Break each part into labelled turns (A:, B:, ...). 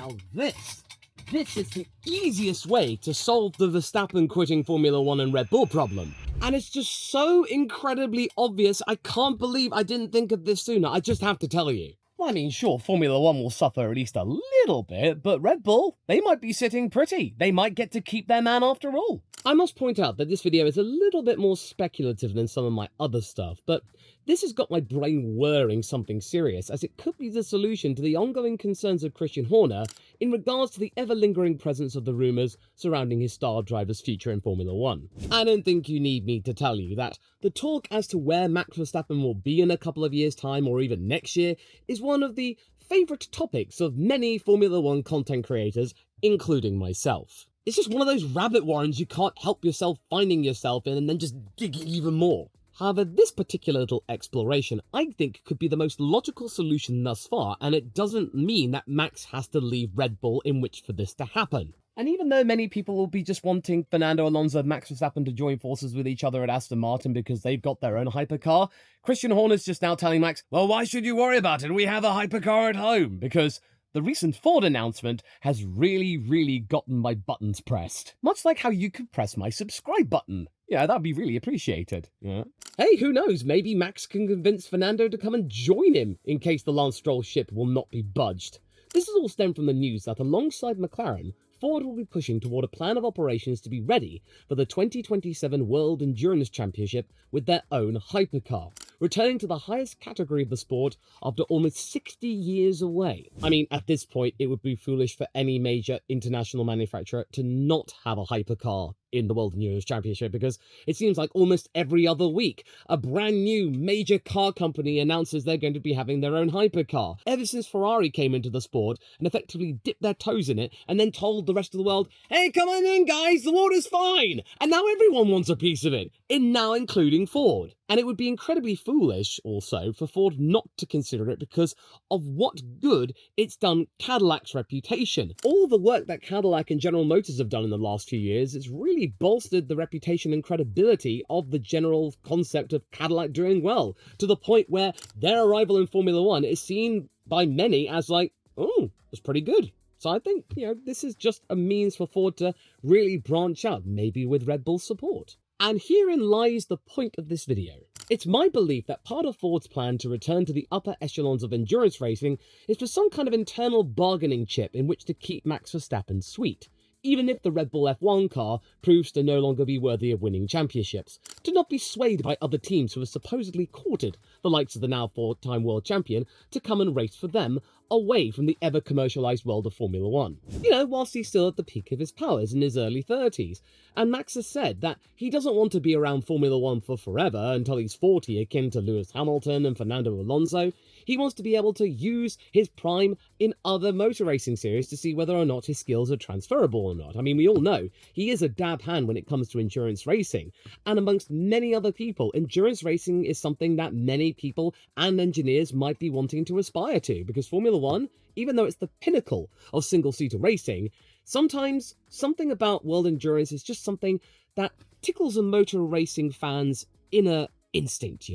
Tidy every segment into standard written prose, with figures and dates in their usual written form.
A: Now this is the easiest way to solve the Verstappen quitting Formula 1 and Red Bull problem. And it's just so incredibly obvious, I can't believe I didn't think of this sooner, I just have to tell you. Well, I mean, sure, Formula 1 will suffer at least a little bit, but Red Bull, they might be sitting pretty. They might get to keep their man after all. I must point out that this video is a little bit more speculative than some of my other stuff, but this has got my brain whirring something serious, as it could be the solution to the ongoing concerns of Christian Horner in regards to the ever-lingering presence of the rumours surrounding his star driver's future in Formula 1. I don't think you need me to tell you that the talk as to where Max Verstappen will be in a couple of years' time or even next year is one of the favourite topics of many Formula 1 content creators, including myself. It's just one of those rabbit warrens you can't help yourself finding yourself in and then just digging even more. However, this particular little exploration, I think, could be the most logical solution thus far, and it doesn't mean that Max has to leave Red Bull in which for this to happen. And even though many people will be just wanting Fernando Alonso and Max Verstappen to join forces with each other at Aston Martin because they've got their own hypercar, Christian Horner's just now telling Max, well, why should you worry about it? We have a hypercar at home, because the recent Ford announcement has really gotten my buttons pressed. Much like how you could press my subscribe button. Yeah, that'd be really appreciated. Yeah. Hey, who knows? Maybe Max can convince Fernando to come and join him in case the Lance Stroll ship will not be budged. This has all stemmed from the news that alongside McLaren, Ford will be pushing toward a plan of operations to be ready for the 2027 World Endurance Championship with their own hypercar, returning to the highest category of the sport after almost 60 years away. I mean, at this point, it would be foolish for any major international manufacturer to not have a hypercar in the World Endurance Championship, because it seems like almost every other week, a brand new major car company announces they're going to be having their own hypercar. Ever since Ferrari came into the sport and effectively dipped their toes in it and then told the rest of the world, hey, come on in guys, the water's fine! And now everyone wants a piece of it, now including Ford. And it would be incredibly foolish, also, for Ford not to consider it because of what good it's done Cadillac's reputation. All the work that Cadillac and General Motors have done in the last few years has really bolstered the reputation and credibility of the general concept of Cadillac doing well, to the point where their arrival in Formula 1 is seen by many as like, oh, that's pretty good. So I think, this is just a means for Ford to really branch out, maybe with Red Bull's support. And herein lies the point of this video. It's my belief that part of Ford's plan to return to the upper echelons of endurance racing is for some kind of internal bargaining chip in which to keep Max Verstappen sweet, even if the Red Bull F1 car proves to no longer be worthy of winning championships, to not be swayed by other teams who have supposedly courted the likes of the now four-time world champion to come and race for them away from the ever-commercialised world of Formula 1. Whilst he's still at the peak of his powers in his early 30s. And Max has said that he doesn't want to be around Formula 1 for forever until he's 40, akin to Lewis Hamilton and Fernando Alonso. He wants to be able to use his prime in other motor racing series to see whether or not his skills are transferable or not. I mean, we all know he is a dab hand when it comes to endurance racing. And amongst many other people, endurance racing is something that many people and engineers might be wanting to aspire to, because Formula 1, even though it's the pinnacle of single-seater racing, sometimes something about world endurance is just something that tickles a motor racing fan's inner instinct,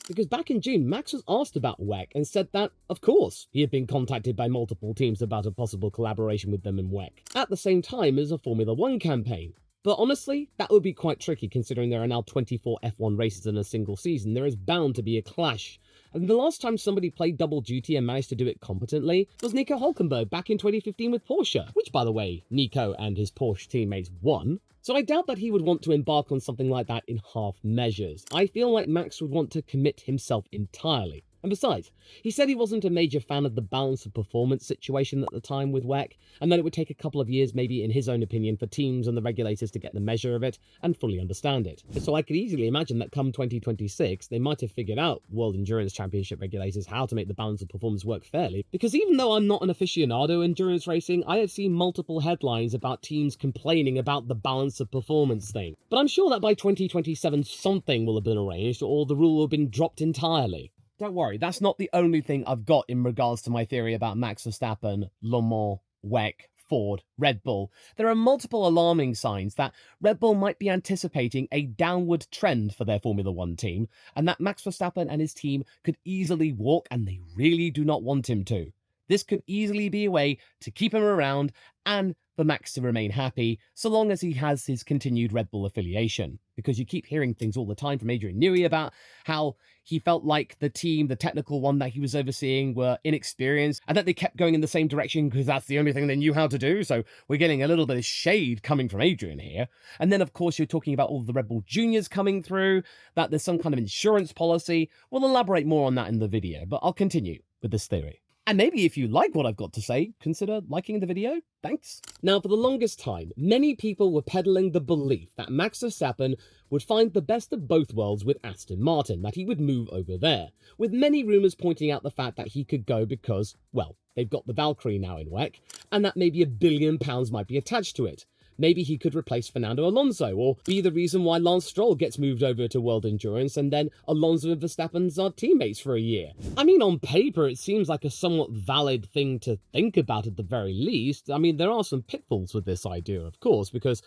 A: Because back in June, Max was asked about WEC and said that, of course, he had been contacted by multiple teams about a possible collaboration with them in WEC, at the same time as a Formula 1 campaign. But honestly, that would be quite tricky considering there are now 24 F1 races in a single season. There is bound to be a clash. And the last time somebody played double duty and managed to do it competently was Nico Hülkenberg back in 2015 with Porsche, which, by the way, Nico and his Porsche teammates won. So I doubt that he would want to embark on something like that in half measures. I feel like Max would want to commit himself entirely. And besides, he said he wasn't a major fan of the balance of performance situation at the time with WEC, and that it would take a couple of years, maybe in his own opinion, for teams and the regulators to get the measure of it and fully understand it. So I could easily imagine that come 2026, they might have figured out, World Endurance Championship regulators, how to make the balance of performance work fairly. Because even though I'm not an aficionado in endurance racing, I have seen multiple headlines about teams complaining about the balance of performance thing. But I'm sure that by 2027 something will have been arranged, or the rule will have been dropped entirely. Don't worry, that's not the only thing I've got in regards to my theory about Max Verstappen, Le Mans, WEC, Ford, Red Bull. There are multiple alarming signs that Red Bull might be anticipating a downward trend for their Formula 1 team, and that Max Verstappen and his team could easily walk, and they really do not want him to. This could easily be a way to keep him around and for Max to remain happy, so long as he has his continued Red Bull affiliation. Because you keep hearing things all the time from Adrian Newey about how he felt like the team, the technical one that he was overseeing, were inexperienced, and that they kept going in the same direction because that's the only thing they knew how to do. So we're getting a little bit of shade coming from Adrian here. And then, of course, you're talking about all the Red Bull Juniors coming through, that there's some kind of insurance policy. We'll elaborate more on that in the video, but I'll continue with this theory. And maybe if you like what I've got to say, consider liking the video. Thanks. Now, for the longest time, many people were peddling the belief that Max Verstappen would find the best of both worlds with Aston Martin, that he would move over there, with many rumours pointing out the fact that he could go because, well, they've got the Valkyrie now in WEC, and that maybe £1 billion might be attached to it. Maybe he could replace Fernando Alonso, or be the reason why Lance Stroll gets moved over to World Endurance, and then Alonso and Verstappen are teammates for a year. I mean, on paper, it seems like a somewhat valid thing to think about at the very least. I mean, there are some pitfalls with this idea, of course, because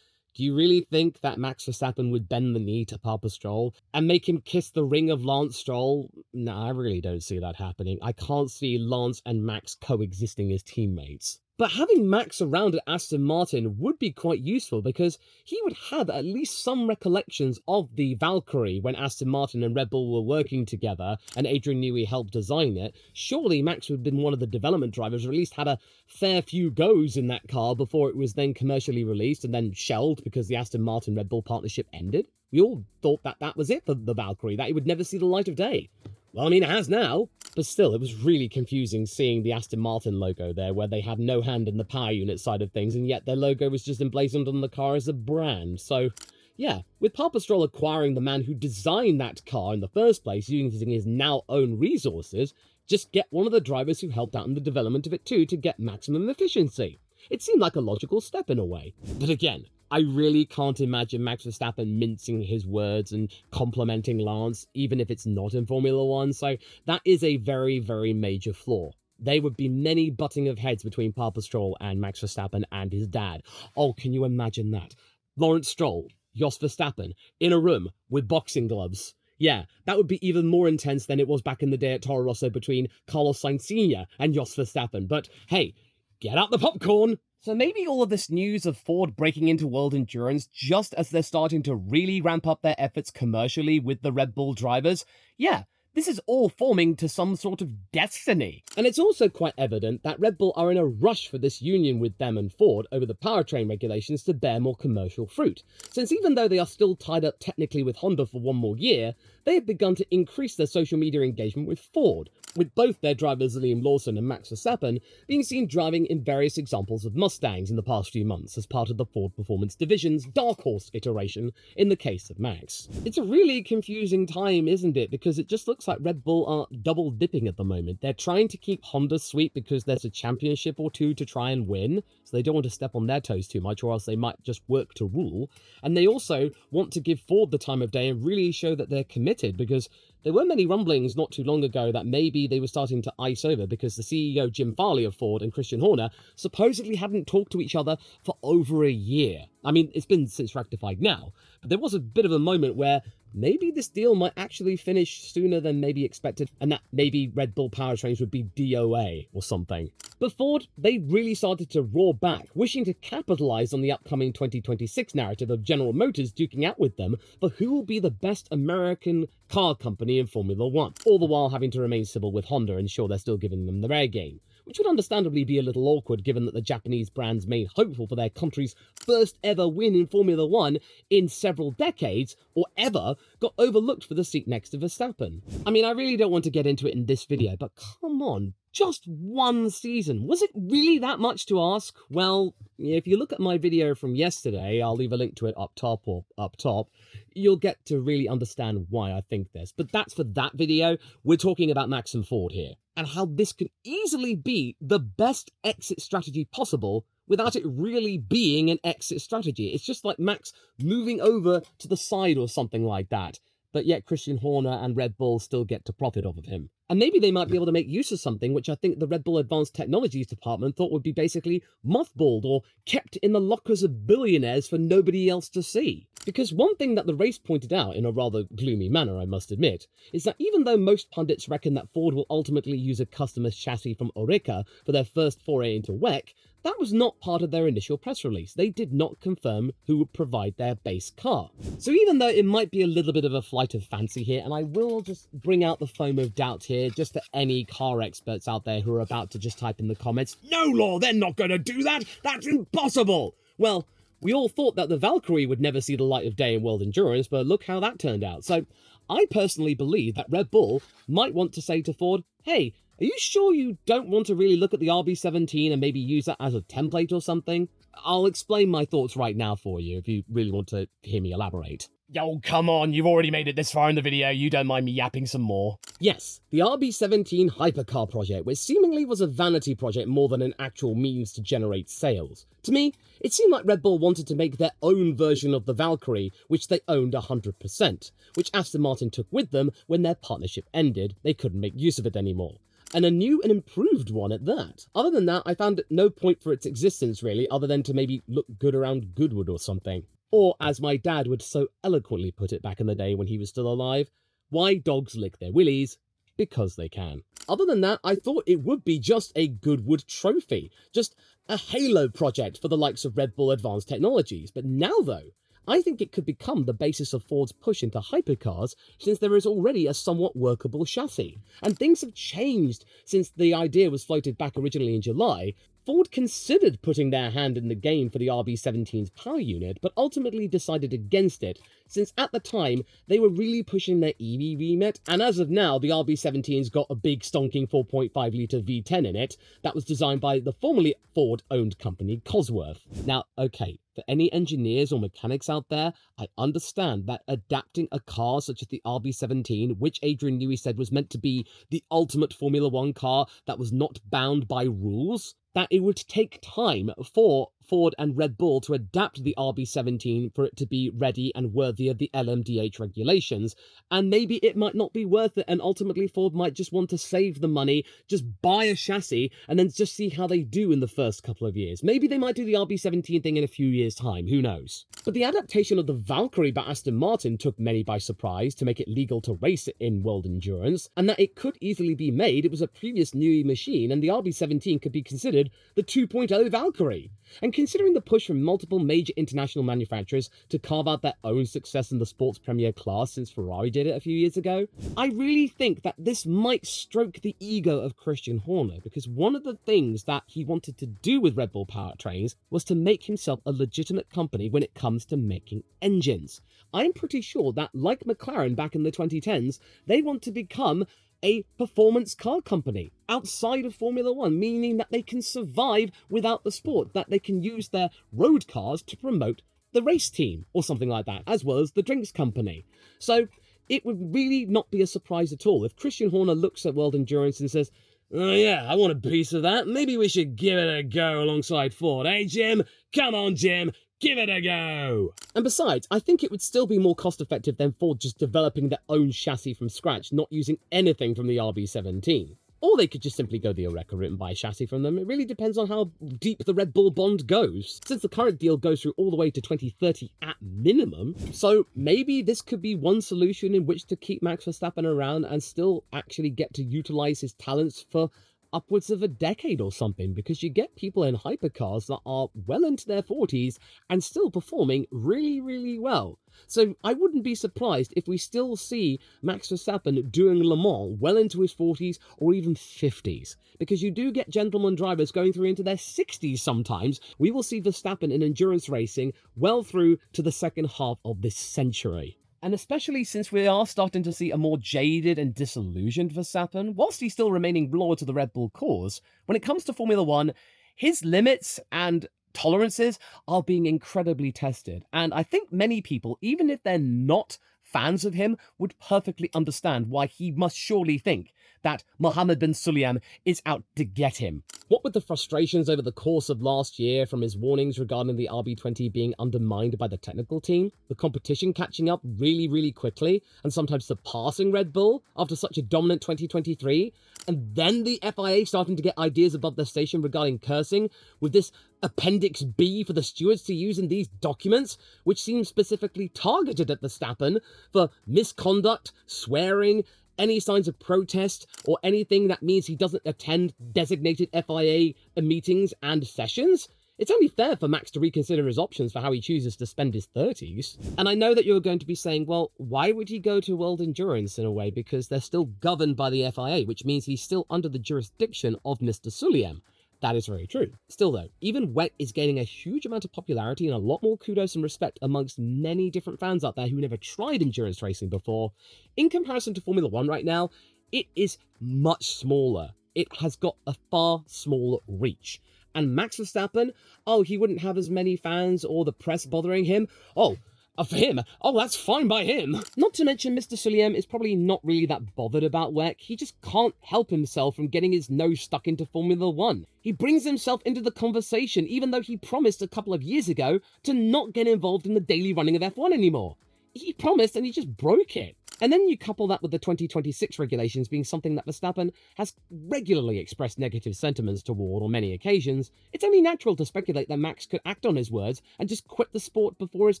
A: do you really think that Max Verstappen would bend the knee to Papa Stroll and make him kiss the ring of Lance Stroll? No, I really don't see that happening. I can't see Lance and Max coexisting as teammates. But having Max around at Aston Martin would be quite useful because he would have at least some recollections of the Valkyrie when Aston Martin and Red Bull were working together and Adrian Newey helped design it. Surely Max would have been one of the development drivers, or at least had a fair few goes in that car before it was then commercially released and then shelved because the Aston Martin-Red Bull partnership ended. We all thought that that was it for the Valkyrie, that it would never see the light of day. Well, I mean, it has now. But still, it was really confusing seeing the Aston Martin logo there, where they had no hand in the power unit side of things, and yet their logo was just emblazoned on the car as a brand. So, yeah, with Papa Stroll acquiring the man who designed that car in the first place, using his now own resources, just get one of the drivers who helped out in the development of it too to get maximum efficiency. It seemed like a logical step in a way. But again, I really can't imagine Max Verstappen mincing his words and complimenting Lance, even if it's not in Formula One, so that is a very, very major flaw. There would be many butting of heads between Papa Stroll and Max Verstappen and his dad. Oh, can you imagine that? Lawrence Stroll, Jos Verstappen, in a room with boxing gloves. Yeah, that would be even more intense than it was back in the day at Toro Rosso between Carlos Sainz Sr. and Jos Verstappen, but hey, get out the popcorn! So maybe all of this news of Ford breaking into World Endurance just as they're starting to really ramp up their efforts commercially with the Red Bull drivers, yeah, this is all forming to some sort of destiny. And it's also quite evident that Red Bull are in a rush for this union with them and Ford over the powertrain regulations to bear more commercial fruit, since even though they are still tied up technically with Honda for one more year, they have begun to increase their social media engagement with Ford, with both their drivers Liam Lawson and Max Verstappen being seen driving in various examples of Mustangs in the past few months as part of the Ford Performance Division's Dark Horse iteration in the case of Max. It's a really confusing time, isn't it? Because it just looks like Red Bull are double dipping at the moment. They're trying to keep Honda sweet because there's a championship or two to try and win, so they don't want to step on their toes too much or else they might just work to rule. And they also want to give Ford the time of day and really show that they're committed, because there were many rumblings not too long ago that maybe they were starting to ice over because the CEO Jim Farley of Ford and Christian Horner supposedly hadn't talked to each other for over a year. I mean, it's been since rectified now, but there was a bit of a moment where maybe this deal might actually finish sooner than maybe expected, and that maybe Red Bull powertrains would be DOA or something. But Ford, they really started to roar back, wishing to capitalize on the upcoming 2026 narrative of General Motors duking out with them for who will be the best American car company in Formula One, all the while having to remain civil with Honda and ensure they're still giving them their air game, which would understandably be a little awkward given that the Japanese brand's main hopeful for their country's first ever win in Formula One in several decades, or ever, got overlooked for the seat next to Verstappen. I mean, I really don't want to get into it in this video, but come on, just one season. Was it really that much to ask? Well, if you look at my video from yesterday, I'll leave a link to it up top or up top, you'll get to really understand why I think this. But that's for that video. We're talking about Max and Ford here, and how this could easily be the best exit strategy possible without it really being an exit strategy. It's just like Max moving over to the side or something like that, but yet Christian Horner and Red Bull still get to profit off of him. And maybe they might be able to make use of something which I think the Red Bull Advanced Technologies department thought would be basically mothballed or kept in the lockers of billionaires for nobody else to see. Because one thing that the race pointed out, in a rather gloomy manner I must admit, is that even though most pundits reckon that Ford will ultimately use a customer's chassis from Oreca for their first foray into WEC, that was not part of their initial press release. They did not confirm who would provide their base car. So even though it might be a little bit of a flight of fancy here, and I will just bring out the foam of doubt here, just to any car experts out there who are about to just type in the comments, "No, Law, they're not going to do that! That's impossible!" Well, we all thought that the Valkyrie would never see the light of day in World Endurance, but look how that turned out. So I personally believe that Red Bull might want to say to Ford, hey, are you sure you don't want to really look at the RB17 and maybe use that as a template or something? I'll explain my thoughts right now for you if you really want to hear me elaborate. Yo, come on, you've already made it this far in the video, you don't mind me yapping some more. Yes, the RB17 hypercar project, which seemingly was a vanity project more than an actual means to generate sales. To me, it seemed like Red Bull wanted to make their own version of the Valkyrie, which they owned 100%, which Aston Martin took with them when their partnership ended. They couldn't make use of it anymore. And a new and improved one at that. Other than that, I found no point for its existence really, other than to maybe look good around Goodwood or something. Or, as my dad would so eloquently put it back in the day when he was still alive, why dogs lick their willies? Because they can. Other than that, I thought it would be just a Goodwood trophy. Just a halo project for the likes of Red Bull Advanced Technologies. But now though, I think it could become the basis of Ford's push into hypercars, since there is already a somewhat workable chassis. And things have changed since the idea was floated back originally in July. Ford considered putting their hand in the game for the RB17's power unit, but ultimately decided against it, since at the time, they were really pushing their EV remit, and as of now, the RB17's got a big stonking 4.5-litre V10 in it that was designed by the formerly Ford-owned company Cosworth. Now, okay, for any engineers or mechanics out there, I understand that adapting a car such as the RB17, which Adrian Newey said was meant to be the ultimate Formula One car that was not bound by rules, that it would take time for Ford and Red Bull to adapt the RB17 for it to be ready and worthy of the LMDH regulations, and maybe it might not be worth it, and ultimately Ford might just want to save the money, just buy a chassis, and then just see how they do in the first couple of years. Maybe they might do the RB17 thing in a few years' time, who knows? But the adaptation of the Valkyrie by Aston Martin took many by surprise to make it legal to race it in World Endurance, and that it could easily be made. It was a previous Newey machine, and the RB17 could be considered the 2.0 Valkyrie. And considering the push from multiple major international manufacturers to carve out their own success in the sports premier class since Ferrari did it a few years ago, I really think that this might stroke the ego of Christian Horner, because one of the things that he wanted to do with Red Bull Powertrains was to make himself a legitimate company when it comes to making engines. I'm pretty sure that, like McLaren back in the 2010s, they want to become a performance car company outside of Formula One, meaning that they can survive without the sport, that they can use their road cars to promote the race team or something like that, as well as the drinks company. So it would really not be a surprise at all if Christian Horner looks at World Endurance and says, oh yeah, I want a piece of that. Maybe we should give it a go alongside Ford. Hey Jim, come on Jim, give it a go! And besides, I think it would still be more cost-effective than Ford just developing their own chassis from scratch, not using anything from the RB17. Or they could just simply go the Oreca route and buy a chassis from them. It really depends on how deep the Red Bull bond goes, since the current deal goes through all the way to 2030 at minimum. So maybe this could be one solution in which to keep Max Verstappen around and still actually get to utilize his talents for upwards of a decade or something, because you get people in hypercars that are well into their 40s and still performing really, really well. So I wouldn't be surprised if we still see Max Verstappen doing Le Mans well into his 40s or even 50s, because you do get gentleman drivers going through into their 60s sometimes. We will see Verstappen in endurance racing well through to the second half of this century. And especially since we are starting to see a more jaded and disillusioned Verstappen, whilst he's still remaining loyal to the Red Bull cause, when it comes to Formula One, his limits and tolerances are being incredibly tested. And I think many people, even if they're not fans of him, would perfectly understand why he must surely think that Mohammed bin Sulayem is out to get him. What with the frustrations over the course of last year from his warnings regarding the RB20 being undermined by the technical team, the competition catching up really quickly and sometimes surpassing Red Bull after such a dominant 2023, and then the FIA starting to get ideas above their station regarding cursing with this Appendix B for the stewards to use in these documents, which seems specifically targeted at Verstappen for misconduct, swearing, any signs of protest, or anything that means he doesn't attend designated FIA meetings and sessions. It's only fair for Max to reconsider his options for how he chooses to spend his 30s. And I know that you're going to be saying, well, why would he go to World Endurance in a way? Because they're still governed by the FIA, which means he's still under the jurisdiction of Mr. Sulayem. That is very true. Still though, even WEC is gaining a huge amount of popularity and a lot more kudos and respect amongst many different fans out there who never tried endurance racing before. In comparison to Formula 1 right now, it is much smaller. It has got a far smaller reach. And Max Verstappen, oh, he wouldn't have as many fans or the press bothering him. For him, that's fine by him. Not to mention Mr. Sulayem is probably not really that bothered about WEC. He just can't help himself from getting his nose stuck into Formula 1. He brings himself into the conversation even though he promised a couple of years ago to not get involved in the daily running of F1 anymore. He promised and he just broke it. And then you couple that with the 2026 regulations being something that Verstappen has regularly expressed negative sentiments toward on many occasions, it's only natural to speculate that Max could act on his words and just quit the sport before his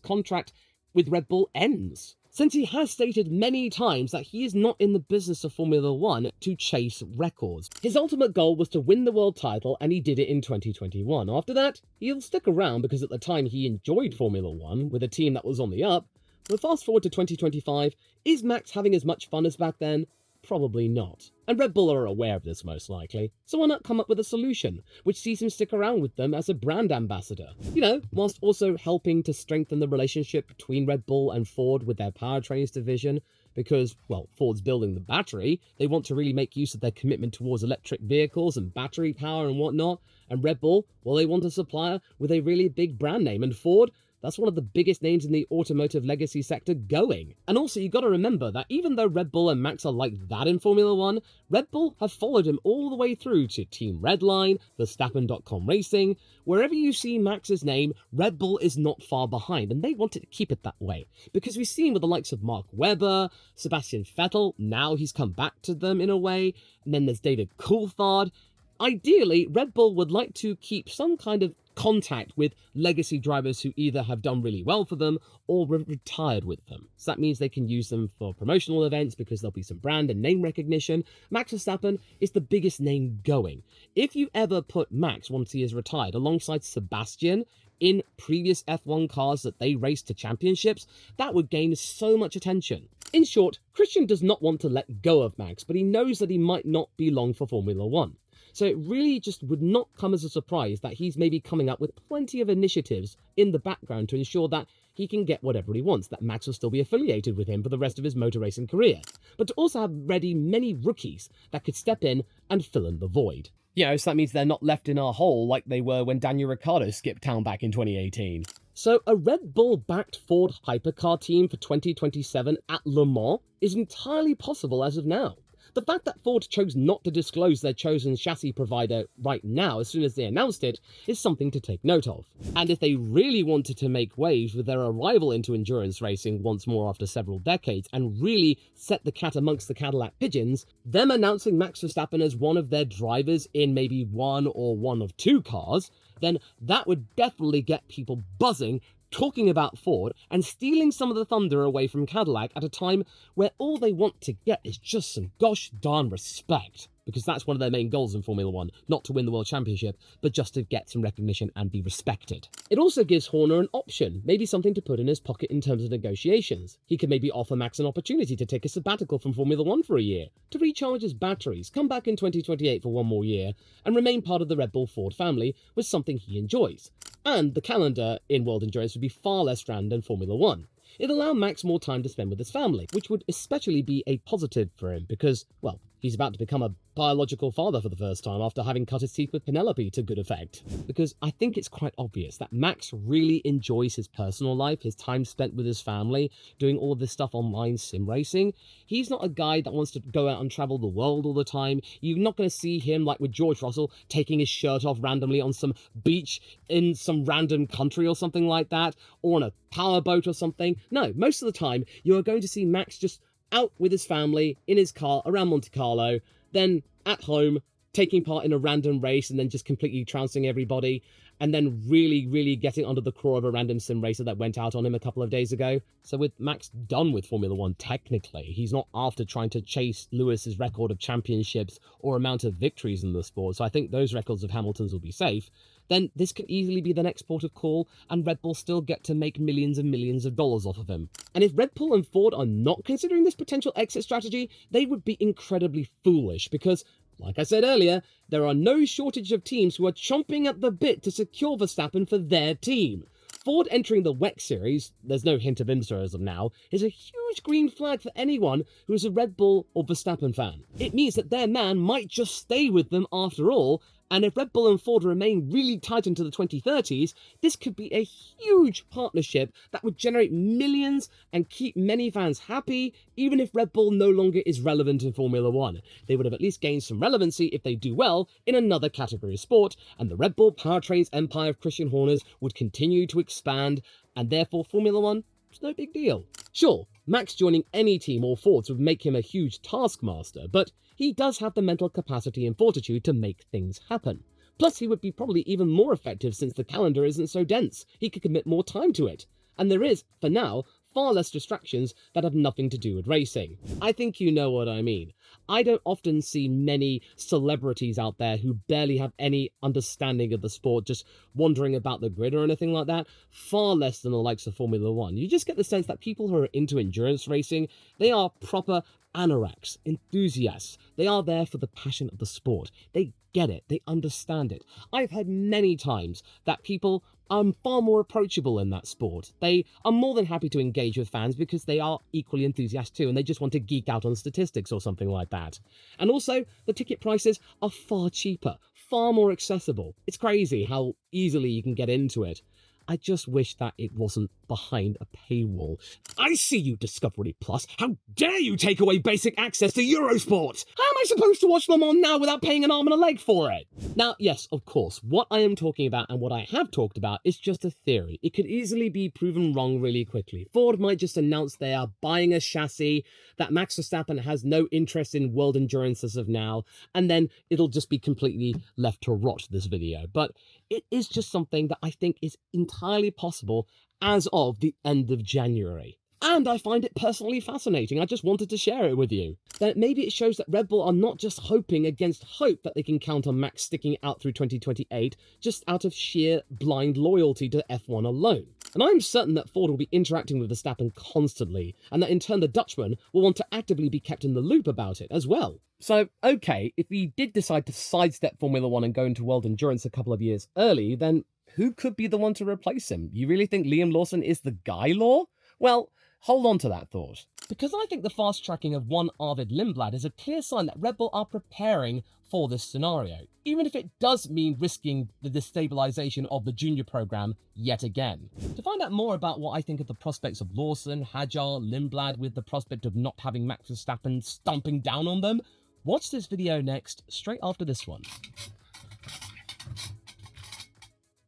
A: contract with Red Bull ends. Since he has stated many times that he is not in the business of Formula 1 to chase records. His ultimate goal was to win the world title, and he did it in 2021. After that, he'll stick around because at the time he enjoyed Formula 1 with a team that was on the up. But fast forward to 2025, is Max having as much fun as back then? Probably not. And Red Bull are aware of this most likely, so why not come up with a solution, which sees him stick around with them as a brand ambassador? You know, whilst also helping to strengthen the relationship between Red Bull and Ford with their powertrains division, because, well, Ford's building the battery, they want to really make use of their commitment towards electric vehicles and battery power and whatnot, and Red Bull, well, they want a supplier with a really big brand name, and Ford, that's one of the biggest names in the automotive legacy sector going. And also, you gotta remember that even though Red Bull and Max are like that in Formula 1, Red Bull have followed him all the way through to Team Redline, Verstappen.com Racing. Wherever you see Max's name, Red Bull is not far behind, and they wanted to keep it that way. Because we've seen with the likes of Mark Webber, Sebastian Vettel, now he's come back to them in a way, and then there's David Coulthard. Ideally, Red Bull would like to keep some kind of contact with legacy drivers who either have done really well for them or retired with them. So that means they can use them for promotional events because there'll be some brand and name recognition. Max Verstappen is the biggest name going. If you ever put Max, once he is retired, alongside Sebastian in previous F1 cars that they raced to championships, that would gain so much attention. In short, Christian does not want to let go of Max, but he knows that he might not be long for Formula 1. So it really just would not come as a surprise that he's maybe coming up with plenty of initiatives in the background to ensure that he can get whatever he wants, that Max will still be affiliated with him for the rest of his motor racing career, but to also have ready many rookies that could step in and fill in the void. So that means they're not left in a hole like they were when Daniel Ricciardo skipped town back in 2018. So a Red Bull-backed Ford hypercar team for 2027 at Le Mans is entirely possible as of now. The fact that Ford chose not to disclose their chosen chassis provider right now as soon as they announced it is something to take note of. And if they really wanted to make waves with their arrival into endurance racing once more after several decades and really set the cat amongst the Cadillac pigeons, them announcing Max Verstappen as one of their drivers in maybe one or one of two cars, then that would definitely get people buzzing, talking about Ford and stealing some of the thunder away from Cadillac at a time where all they want to get is just some gosh darn respect. Because that's one of their main goals in Formula 1, not to win the World Championship, but just to get some recognition and be respected. It also gives Horner an option, maybe something to put in his pocket in terms of negotiations. He could maybe offer Max an opportunity to take a sabbatical from Formula 1 for a year, to recharge his batteries, come back in 2028 for one more year, and remain part of the Red Bull Ford family with something he enjoys. And the calendar in World Endurance would be far less grand than Formula 1. It'd allow Max more time to spend with his family, which would especially be a positive for him because, well, He's about to become a biological father for the first time after having cut his teeth with Penelope to good effect. Because I think it's quite obvious that Max really enjoys his personal life, his time spent with his family, doing all of this stuff online sim racing. He's not a guy that wants to go out and travel the world all the time. You're not going to see him, like with George Russell, taking his shirt off randomly on some beach in some random country or something like that, or on a powerboat or something. No, most of the time, you're going to see Max just out with his family, in his car, around Monte Carlo, then at home, taking part in a random race and then just completely trouncing everybody, and then really getting under the claw of a random sim racer that went out on him a couple of days ago. So with Max done with Formula One, technically, he's not after trying to chase Lewis's record of championships or amount of victories in the sport, so I think those records of Hamilton's will be safe. Then this could easily be the next port of call, and Red Bull still get to make millions and millions of dollars off of him. And if Red Bull and Ford are not considering this potential exit strategy, they would be incredibly foolish, because, like I said earlier, there are no shortage of teams who are chomping at the bit to secure Verstappen for their team. Ford entering the WEC series, there's no hint of IMSA as of now, is a huge green flag for anyone who is a Red Bull or Verstappen fan. It means that their man might just stay with them after all, and if Red Bull and Ford remain really tight into the 2030s, this could be a huge partnership that would generate millions and keep many fans happy, even if Red Bull no longer is relevant in Formula One. They would have at least gained some relevancy if they do well in another category of sport, and the Red Bull powertrains empire of Christian Horners would continue to expand, and therefore Formula One is no big deal. Sure, Max joining any team or Fords would make him a huge taskmaster, but he does have the mental capacity and fortitude to make things happen. Plus, he would be probably even more effective since the calendar isn't so dense. He could commit more time to it. And there is, for now, far less distractions that have nothing to do with racing. I think you know what I mean. I don't often see many celebrities out there who barely have any understanding of the sport just wandering about the grid or anything like that, far less than the likes of Formula One. You just get the sense that people who are into endurance racing, they are proper anoraks, enthusiasts. They are there for the passion of the sport. They get it. They understand it. I've heard many times that people are far more approachable in that sport. They are more than happy to engage with fans because they are equally enthusiastic too, and they just want to geek out on statistics or something like that. And also, the ticket prices are far cheaper, far more accessible. It's crazy how easily you can get into it. I just wish that it wasn't behind a paywall. I see you, Discovery Plus. How dare you take away basic access to Eurosport? How am I supposed to watch them on now without paying an arm and a leg for it? Now, yes, of course, what I am talking about and what I have talked about is just a theory. It could easily be proven wrong really quickly. Ford might just announce they are buying a chassis, that Max Verstappen has no interest in world endurance as of now, and then it'll just be completely left to rot, this video. But it is just something that I think is entirely possible as of the end of January. And I find it personally fascinating. I just wanted to share it with you. That maybe it shows that Red Bull are not just hoping against hope that they can count on Max sticking out through 2028, just out of sheer blind loyalty to F1 alone. And I'm certain that Ford will be interacting with Verstappen constantly, and that in turn the Dutchman will want to actively be kept in the loop about it as well. So, okay, if he did decide to sidestep Formula One and go into world endurance a couple of years early, then who could be the one to replace him? You really think Liam Lawson is the guy, Law? Well, hold on to that thought. Because I think the fast-tracking of one Arvid Lindblad is a clear sign that Red Bull are preparing for this scenario, even if it does mean risking the destabilisation of the junior programme yet again. To find out more about what I think of the prospects of Lawson, Hadjar, Lindblad with the prospect of not having Max Verstappen stomping down on them, watch this video next, straight after this one.